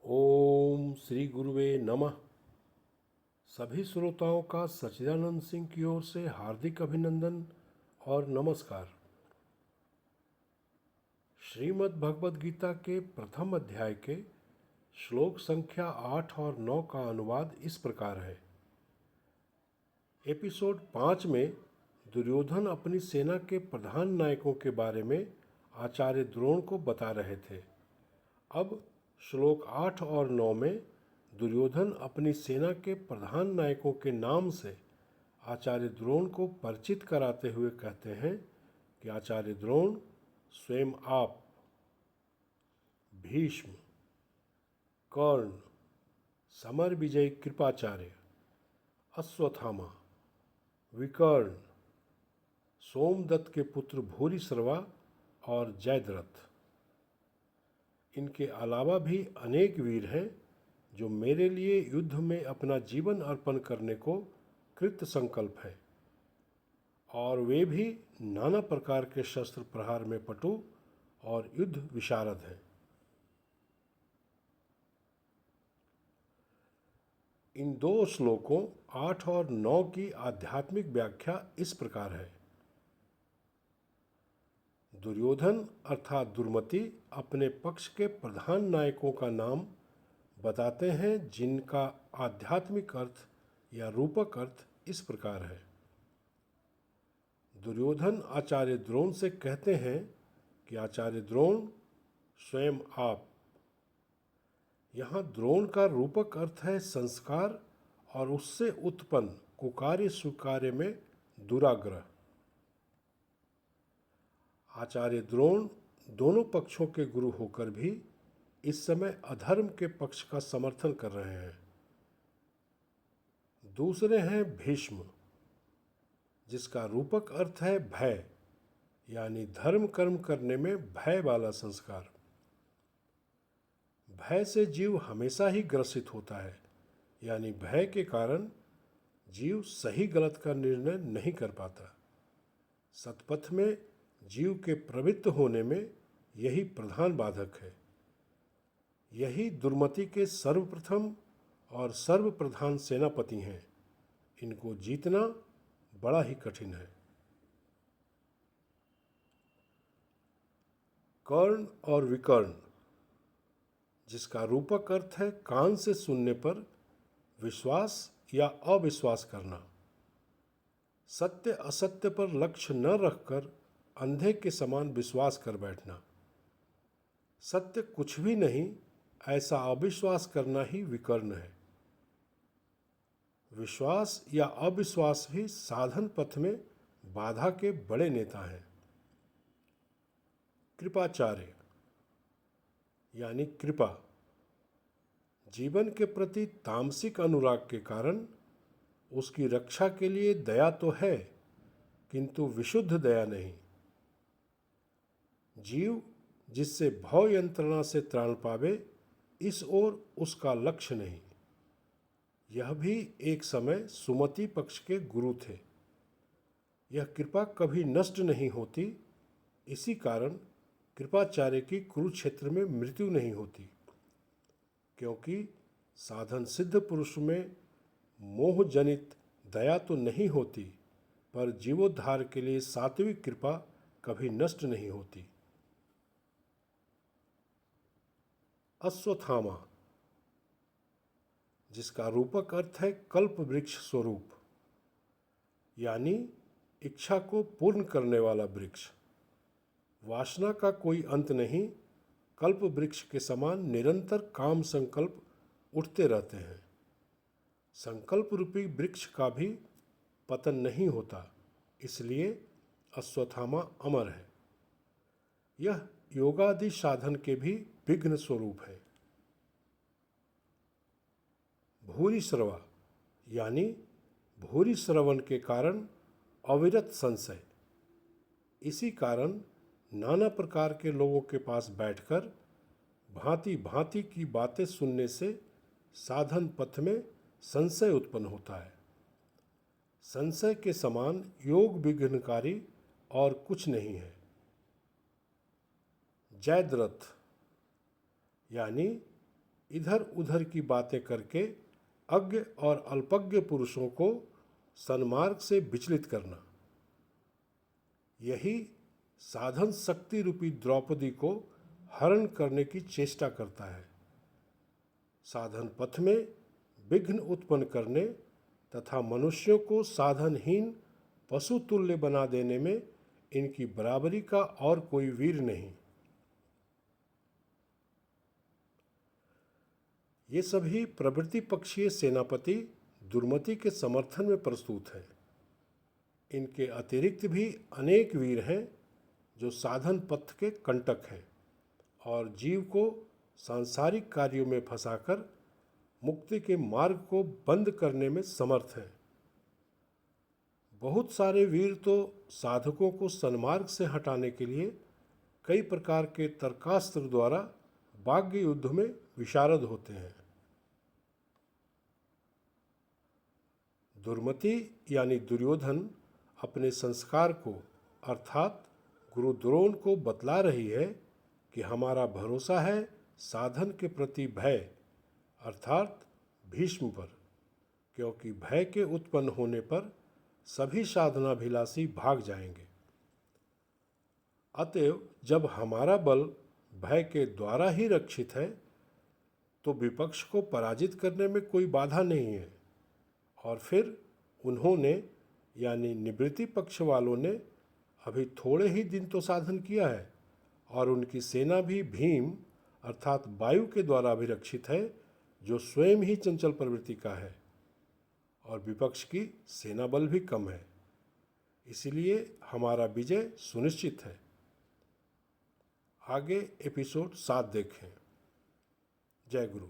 ओम श्री गुरुवे नमः। सभी श्रोताओं का सच्चिदानंद सिंह की ओर से हार्दिक अभिनंदन और नमस्कार। श्रीमद् भगवद गीता के प्रथम अध्याय के श्लोक संख्या 8 और 9 का अनुवाद इस प्रकार है। एपिसोड 5 में दुर्योधन अपनी सेना के प्रधान नायकों के बारे में आचार्य द्रोण को बता रहे थे। अब श्लोक 8 और 9 में दुर्योधन अपनी सेना के प्रधान नायकों के नाम से आचार्य द्रोण को परिचित कराते हुए कहते हैं कि आचार्य द्रोण स्वयं आप भीष्म, कर्ण, समर विजय कृपाचार्य, अश्वत्थामा, विकर्ण, सोमदत्त के पुत्र भूरिश्रवा और जयद्रथ, इनके अलावा भी अनेक वीर हैं जो मेरे लिए युद्ध में अपना जीवन अर्पण करने को कृत संकल्प है, और वे भी नाना प्रकार के शस्त्र प्रहार में पटु और युद्ध विशारद हैं। इन दो श्लोकों 8 और 9 की आध्यात्मिक व्याख्या इस प्रकार है। दुर्योधन अर्थात दुर्मति अपने पक्ष के प्रधान नायकों का नाम बताते हैं, जिनका आध्यात्मिक अर्थ या रूपक अर्थ इस प्रकार है। दुर्योधन आचार्य द्रोण से कहते हैं कि आचार्य द्रोण स्वयं आप। यहाँ द्रोण का रूपक अर्थ है संस्कार और उससे उत्पन्न कुकार्य स्वीकार्य में दुराग्रह। आचार्य द्रोण दोनों पक्षों के गुरु होकर भी इस समय अधर्म के पक्ष का समर्थन कर रहे हैं। दूसरे हैं भीष्म, जिसका रूपक अर्थ है भय, यानी धर्म कर्म करने में भय वाला संस्कार। भय से जीव हमेशा ही ग्रसित होता है, यानी भय के कारण जीव सही गलत का निर्णय नहीं कर पाता। सतपथ में जीव के प्रवृत्त होने में यही प्रधान बाधक है। यही दुर्मति के सर्वप्रथम और सर्वप्रधान सेनापति हैं। इनको जीतना बड़ा ही कठिन है। कर्ण और विकर्ण, जिसका रूपक अर्थ है कान से सुनने पर विश्वास या अविश्वास करना, सत्य असत्य पर लक्ष्य न रखकर अंधे के समान विश्वास कर बैठना, सत्य कुछ भी नहीं ऐसा अविश्वास करना ही विकर्ण है। विश्वास या अविश्वास भी साधन पथ में बाधा के बड़े नेता हैं। कृपाचार्य यानी कृपा, जीवन के प्रति तामसिक अनुराग के कारण उसकी रक्षा के लिए दया तो है, किंतु विशुद्ध दया नहीं। जीव जिससे भव यंत्रणा से त्राण पावे, इस ओर उसका लक्ष्य नहीं। यह भी एक समय सुमति पक्ष के गुरु थे। यह कृपा कभी नष्ट नहीं होती, इसी कारण कृपाचार्य की कुरुक्षेत्र में मृत्यु नहीं होती, क्योंकि साधन सिद्ध पुरुष में मोह जनित दया तो नहीं होती, पर जीवोद्धार के लिए सात्विक कृपा कभी नष्ट नहीं होती। अश्वत्थामा, जिसका रूपक अर्थ है कल्प वृक्ष स्वरूप, यानी इच्छा को पूर्ण करने वाला वृक्ष। वासना का कोई अंत नहीं, कल्प वृक्ष के समान निरंतर काम संकल्प उठते रहते हैं। संकल्प रूपी वृक्ष का भी पतन नहीं होता, इसलिए अश्वत्थामा अमर है। यह योगादि साधन के भी विघ्न स्वरूप है। भूरिश्रवा यानी भूरि श्रवण के कारण अविरत संशय। इसी कारण नाना प्रकार के लोगों के पास बैठकर भांति भांति की बातें सुनने से साधन पथ में संशय उत्पन्न होता है। संशय के समान योग विघ्नकारी और कुछ नहीं है। जयद्रथ यानी इधर उधर की बातें करके अज्ञ और अल्पज्ञ पुरुषों को सन्मार्ग से विचलित करना, यही साधन शक्ति रूपी द्रौपदी को हरण करने की चेष्टा करता है। साधन पथ में विघ्न उत्पन्न करने तथा मनुष्यों को साधनहीन पशु तुल्य बना देने में इनकी बराबरी का और कोई वीर नहीं। ये सभी प्रवृत्ति पक्षीय सेनापति दुर्मति के समर्थन में प्रस्तुत हैं। इनके अतिरिक्त भी अनेक वीर हैं जो साधन पथ के कंटक हैं और जीव को सांसारिक कार्यों में फंसाकर मुक्ति के मार्ग को बंद करने में समर्थ हैं। बहुत सारे वीर तो साधकों को सन्मार्ग से हटाने के लिए कई प्रकार के तर्कास्त्र द्वारा वाग्य युद्ध में विशारद होते हैं। दुर्मति यानी दुर्योधन अपने संस्कार को अर्थात गुरु द्रोण को बतला रही है कि हमारा भरोसा है साधन के प्रति भय अर्थात भीष्म पर, क्योंकि भय के उत्पन्न होने पर सभी साधनाभिलाषी भाग जाएंगे। अतएव जब हमारा बल भय के द्वारा ही रक्षित है तो विपक्ष को पराजित करने में कोई बाधा नहीं है। और फिर उन्होंने यानी निवृत्ति पक्ष वालों ने अभी थोड़े ही दिन तो साधन किया है और उनकी सेना भी भीम अर्थात वायु के द्वारा अभिरक्षित है, जो स्वयं ही चंचल प्रवृत्ति का है, और विपक्ष की सेना बल भी कम है। इसलिए हमारा विजय सुनिश्चित है। आगे एपिसोड 7 देखें। जय गुरु।